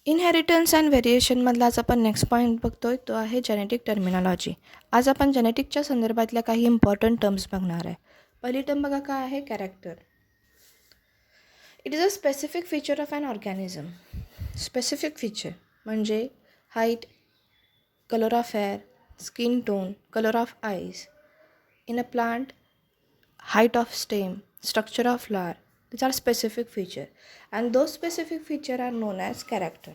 Inheritance and व्हेरिएशनमधला आज आपण next point बघतोय तो आहे जेनेटिक टर्मिनॉलॉजी. आज आपण जेनेटिकच्या संदर्भातल्या काही इम्पॉर्टंट टर्म्स बघणार आहे. पहिली टर्म बघा काय आहे, character. It is a specific feature of an organism. Specific feature म्हणजे height, colour of hair, skin tone, colour of eyes. In a plant, height of stem, structure of flower. These are specific feature, and those specific feature are known as character.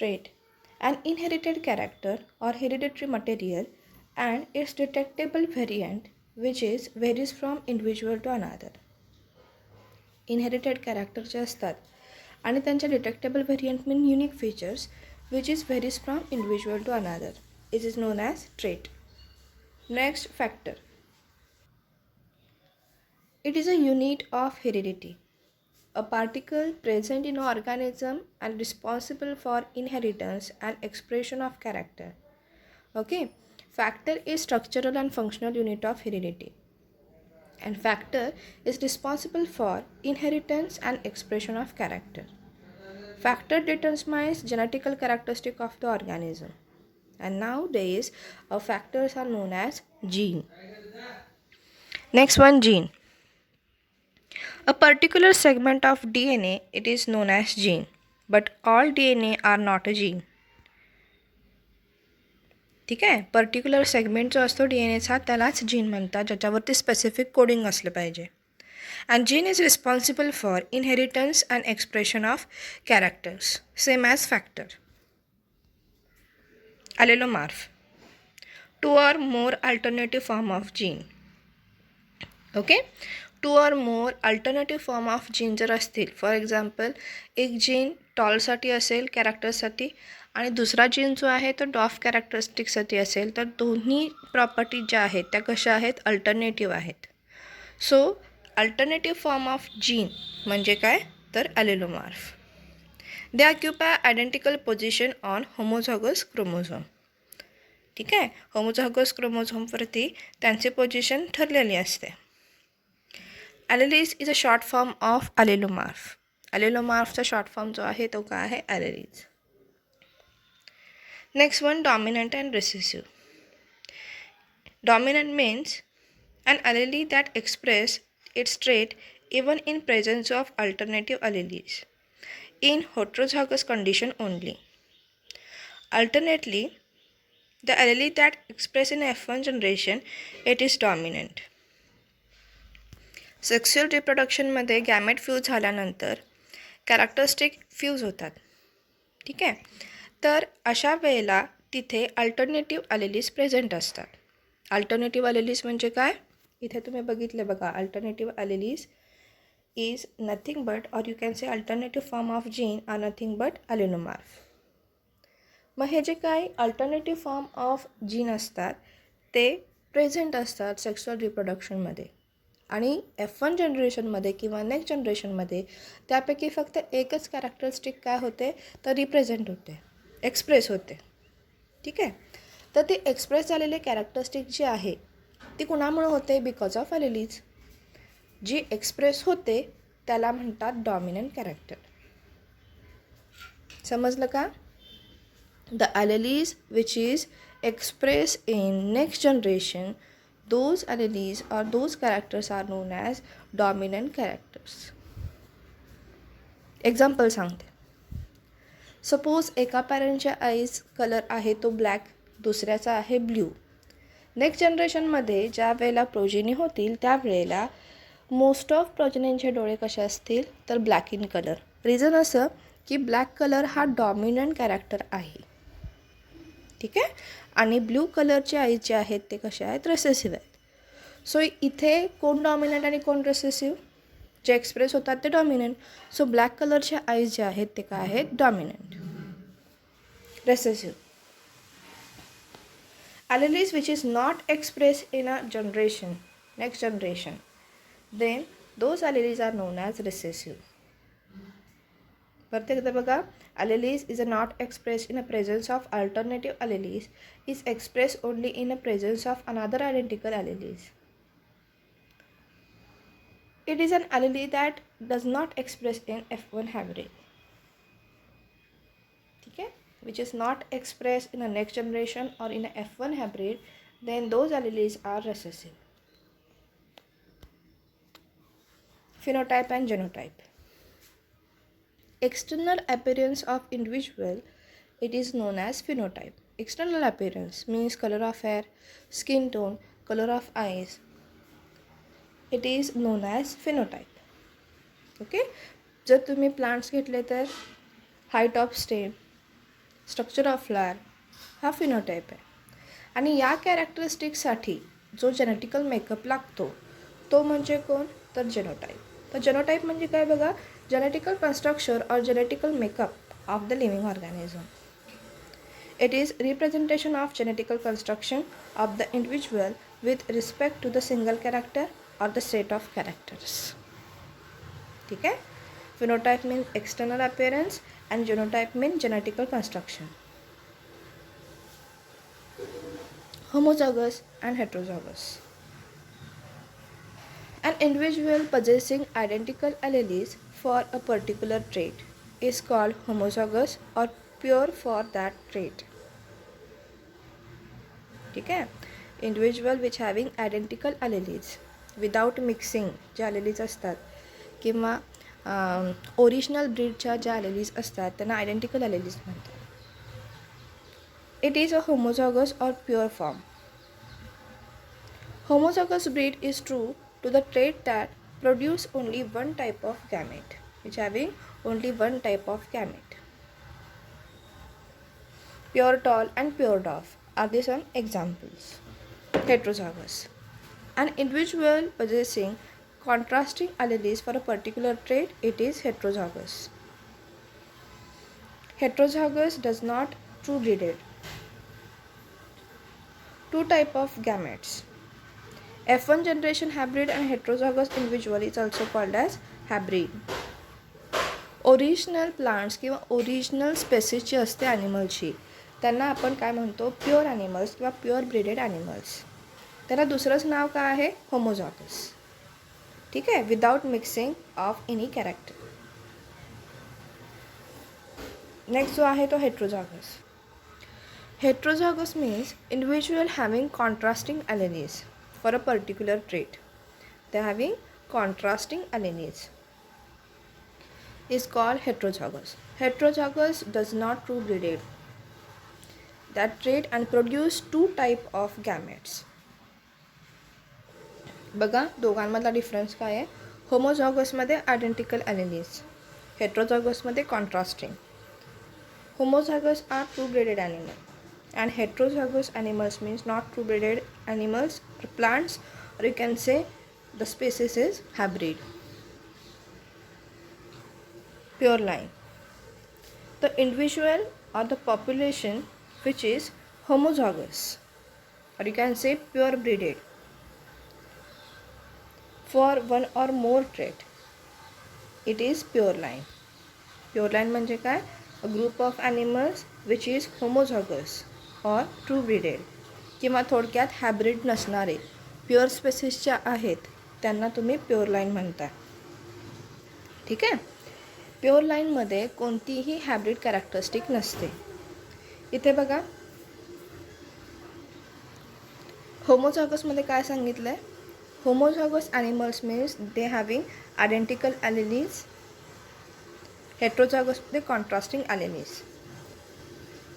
Trait: an inherited character or hereditary material and its detectable variant which is varies from individual to another. Inherited character जे असतात आणि त्यांचे detectable variant mean unique features which is varies from individual to another. It is known as trait. Next, factor. It is a unit of heredity, a particle present in an organism and responsible for inheritance and expression of character. Okay, factor is structural and functional unit of heredity, and factor is responsible for inheritance and expression of character. Factor determines genetical characteristic of the organism, and nowadays factors are known as gene. Next one, gene. A particular segment of DNA, it is known as gene, but all DNA are not a gene. ठीक आहे, particular segment जो असतो DNAचा त्यालाच gene म्हणतात, ज्याच्यावरती specific coding असलं पाहिजे. And gene is responsible for inheritance and expression of characters, same as factor. Allelomorph, 2 or more alternative form of gene. Okay, 2 or more alternative form of gene जर असतील, for example एक gene टॉलसाठी असेल कॅरेक्टरसाठी आणि दुसरा जीन जो आहे तो डॉफ कॅरेक्टरिस्टिकसाठी असेल, तर दोन्ही प्रॉपर्टी ज्या आहेत त्या कशा आहेत, अल्टरनेटिव्ह आहेत. So alternative form of gene म्हणजे काय, तर allelomorph. They occupy identical position on homozygous chromosome. ठीक आहे, होमोझॉगस क्रोमोझोमवरती त्यांचे पोझिशन ठरलेली असते. Alleles is a short form of allelomorph. ॲलेलोमॉर्फचा शॉर्ट फॉर्म जो आहे तो काय आहे, alleles. Next one, dominant and recessive. Dominant means an allele that express its trait even in presence of alternative alleles in heterozygous condition only. Alternately, the allele that express in F1 generation, it is dominant. Sexual रिप्रोडक्शनमध्ये gamete fuse झाल्यानंतर characteristic fuse होतात. ठीक आहे, तर अशा वेळेला तिथे alternative alleles present असतात. अल्टरनेटिव्ह ॲलेलीज म्हणजे काय, इथे तुम्ही बघितलं बघा, alternative alleles is nothing but, or you can say alternative form of gene are nothing but allelomorph. मग हे जे काही अल्टरनेटिव्ह फॉर्म ऑफ जीन असतात ते प्रेझेंट असतात सेक्शुअल रिप्रोडक्शनमध्ये, आणि F1 जनरेशनमध्ये किंवा नेक्स्ट जनरेशनमध्ये त्यापैकी फक्त एकच कॅरेक्टरिस्टिक काय होते, तर रिप्रेझेंट होते, एक्सप्रेस होते. ठीक आहे, तर ती एक्सप्रेस झालेले कॅरेक्टरिस्टिक जी आहे ती कुणामुळे होते, बिकॉज ऑफ ॲलेलीज. जी एक्सप्रेस होते त्याला म्हणतात डॉमिनंट कॅरेक्टर. समजलं का? The alleles which is express in next generation, those alleles or those characters are known as dominant characters. Example सांगते. सपोज एका पॅरेंटच्या आईज कलर आहे तो ब्लॅक, दुसऱ्याचा आहे ब्ल्यू. नेक्स्ट जनरेशनमध्ये ज्या वेळेला प्रोजेनी होतील त्यावेळेला मोस्ट ऑफ प्रोजेनींचे डोळे कसे असतील, तर ब्लॅक इन कलर. रिझन असं की ब्लॅक कलर हा डॉमिनंट कॅरेक्टर आहे. ठीक आहे, आणि ब्ल्यू कलरचे आईज जे आहेत ते कसे आहेत, रेसेसिव्ह आहेत. सो इथे कोण डॉमिनंट आणि कोण रेसेसिव्ह, जे एक्सप्रेस होतात ते डॉमिनंट. सो ब्लॅक कलरचे आईज जे आहेत ते काय आहेत, dominant. Recessive alleles which is not expressed in a generation, next generation, then those alleles are known as recessive. परत एकदा बघा, alleles is not expressed in a presence of alternative alleles, is expressed only in a presence of another identical alleles. It is an allele that does not express in F1 hybrid. which is not expressed in a next generation or in a F1 hybrid, then those alleles are recessive. Phenotype and genotype. External appearance of individual, it is known as phenotype. External appearance means color of hair, skin tone, color of eyes. It is known as phenotype. Okay, जर तुम्ही plants घेतले तर height of stem, structure of flower हा phenotype आहे. आणि या कॅरेक्टरिस्टिक्ससाठी जो genetical makeup लागतो तो म्हणजे कोण, तर जेनोटाईप. तर जेनोटाईप म्हणजे काय बघा, जेनेटिकल कन्स्ट्रक्चर और genetical makeup of the living organism. It is representation of genetical construction of the individual with respect to the single character or the set of characters. ठीक है. Phenotype means external appearance and genotype means genetical construction. Homozygous and heterozygous. An individual possessing identical alleles for a particular trait is called homozygous or pure for that trait. ठीक है. Individual which having identical alleles without mixing जे alleles असतात किंवा original ब्रीडच्या ज्या ॲलेलीज असतात त्यांना identical ॲलेलीज म्हणतात. इट इज अ होमोझॉगस और pure form. Homozygous breed is true to the trait that produce only one type of gamete, which having only one type of gamete. Pure tall and pure dwarf are the some examples. Heterozygous. An individual possessing contrasting alleles for a particular trait, it is heterozygous. Heterozygous does not true breeded. Two type of gametes. F1 generation hybrid and heterozygous individual is also called as hybrid. Original plants किंवा original स्पेसिसची असते ॲनिमलची त्यांना आपण काय म्हणतो, pure animals किंवा pure breeded animals. त्याला दुसरंच नाव काय आहे, होमोझॉगस. ठीक आहे, without mixing of any character. Next जो आहे तो heterozygous. Heterozygous means individual having contrasting alleles for a particular trait. They are having contrasting alleles is called heterozygous. Heterozygous does not true breeded that trait and produce two type of gametes. बघा दोघांमधला difference काय आहे. होमोझॉगसमध्ये identical alleles, हेट्रोझॉगसमध्ये contrasting. Homozygous are true breeded animal and heterozygous animals means not true breeded animals or plants, or you can say the species is hybrid. Pure line. The individual or the population which is homozygous, or you can say pure breeded for one or more trait, it is pure line. Pure line म्हणजे काय, a group of animals which is homozygous or true breeded किंवा थोडक्यात hybrid नसणारे pure स्पेसिसच्या आहेत त्यांना तुम्ही pure line म्हणता. ठीक आहे. प्युअर लाईनमध्ये कोणतीही हॅब्रिड कॅरेक्टरिस्टिक नसते. इथे बघा होमोझॉगसमध्ये काय सांगितलं आहे, homozygous animals means they having identical alleles. हेट्रोझॉगसमध्ये कॉन्ट्रास्टिंग ॲलेलीज.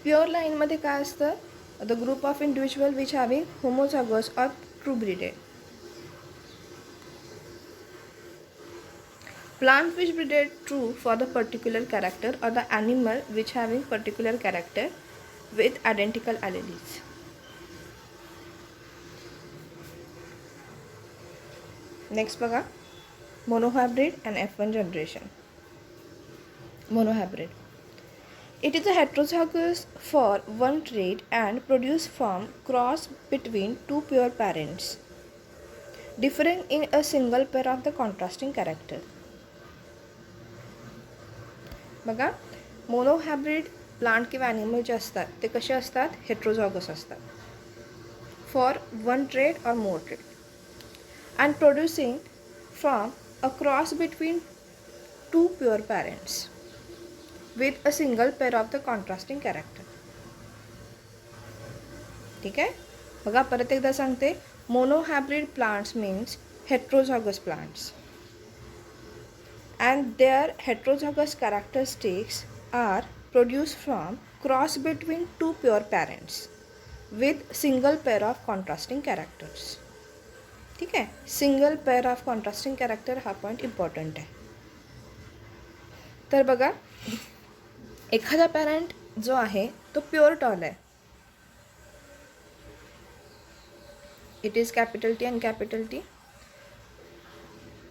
प्युअर लाईनमध्ये काय असतं, the group of individual which having homozygous or true breeded. Plant which breeded true for the particular character or the animal which having particular character with identical alleles. Next बघा monohybrid and F1 generation. Monohybrid. It is a heterozygous for one trait and produce from cross between two pure parents, differing in a single pair of the contrasting character. बघा मोनोहॅब्रिड plant किंवा animal जे असतात ते कसे असतात, हेट्रोझॉगस असतात for one trait or more trait and producing from a cross between two pure parents. With a single pair of the contrasting character. ठीक आहे. बघा परत एकदा सांगते. Monohybrid plants means heterozygous plants and their heterozygous characteristics are produced from cross between two pure parents with single pair of contrasting characters. ठीक आहे. Single pair of contrasting character हा point important आहे. तर बघा एखादा पॅरेंट जो आहे तो प्युअर टॉल आहे. It is capital T and capital T.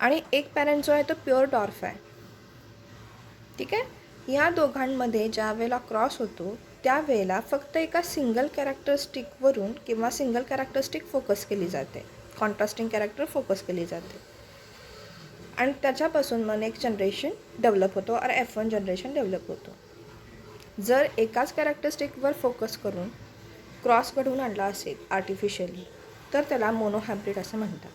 आणि एक पॅरेंट जो आहे तो प्युअर डॉर्फ आहे. ठीक आहे. या दोघांमध्ये ज्या वेळेला क्रॉस होतो त्यावेळेला फक्त एका सिंगल कॅरेक्टरिस्टिकवरून किंवा सिंगल कॅरेक्टरिस्टिक फोकस केली जाते, कॉन्ट्रास्टिंग कॅरेक्टर फोकस केली जाते आणि त्याच्यापासून मग नेक्स्ट जनरेशन डेव्हलप होतो और F1 जनरेशन डेव्हलप होतो. जर एकाच कॅरेक्टरिस्टिकवर फोकस करून क्रॉस घडवून आणला असेल आर्टिफिशियली तर त्याला मोनोहायब्रिड असं म्हणतात.